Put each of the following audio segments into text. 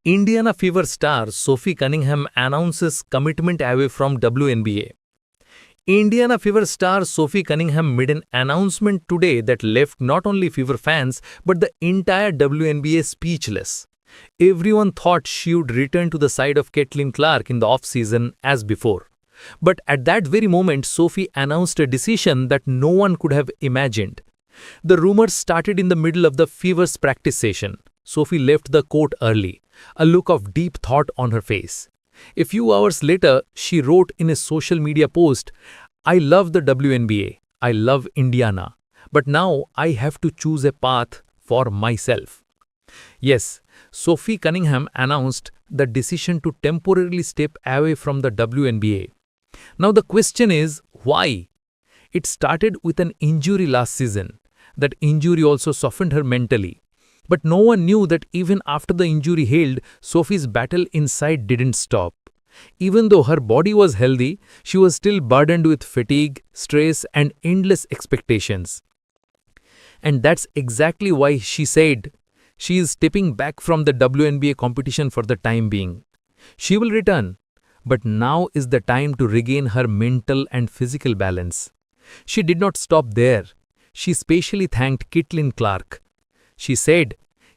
Indiana Fever star Sophie Cunningham announces commitment away from WNBA. Indiana Fever star Sophie Cunningham made an announcement today that left not only Fever fans but the entire WNBA speechless. Everyone thought she would return to the side of Caitlin Clark in the off-season as before. But at that very moment, Sophie announced a decision that no one could have imagined. The rumors started in the middle of the Fever's practice session. Sophie left the court early, a look of deep thought on her face. A few hours later, she wrote in a social media post, "I love the WNBA, I love Indiana, but now I have to choose a path for myself." Yes, Sophie Cunningham announced the decision to temporarily step away from the WNBA. Now the question is, why? It started with an injury last season. That injury also softened her mentally. But no one knew that even after the injury healed, Sophie's battle inside didn't stop. Even though her body was healthy, she was still burdened with fatigue, stress, and endless expectations. And that's exactly why she said she is stepping back from the WNBA competition for the time being. She will return, but now is the time to regain her mental and physical balance. She did not stop there. She specially thanked Caitlin Clark. She said,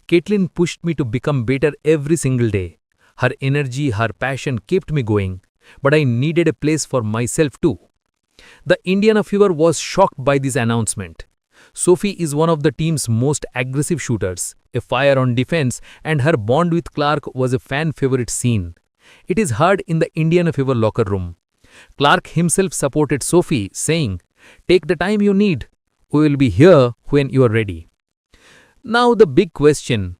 "Caitlin pushed me to become better every single day. Her energy, her passion kept me going, but I needed a place for myself too." The Indiana Fever was shocked by this announcement. Sophie is one of the team's most aggressive shooters, a fire on defense, and her bond with Clark was a fan favorite scene. It is heard in the Indiana Fever locker room. Clark himself supported Sophie, saying, "Take the time you need. We will be here when you are ready." Now the big question,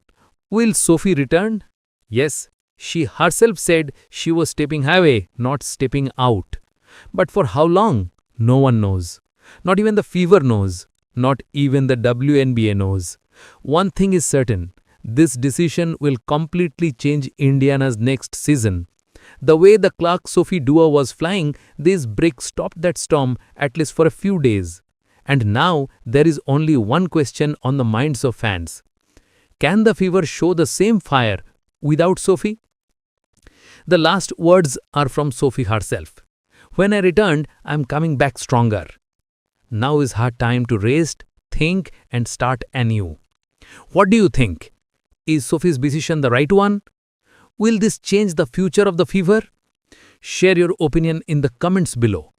will Sophie return? Yes, she herself said she was stepping away, not stepping out. But for how long? No one knows. Not even the Fever knows. Not even the WNBA knows. One thing is certain, this decision will completely change Indiana's next season. The way the Clark-Sophie duo was flying, this break stopped that storm at least for a few days. And now there is only one question on the minds of fans. Can the Fever show the same fire without Sophie? The last words are from Sophie herself. "When I returned, I am coming back stronger." Now is her time to rest, think, and start anew. What do you think? Is Sophie's decision the right one? Will this change the future of the Fever? Share your opinion in the comments below.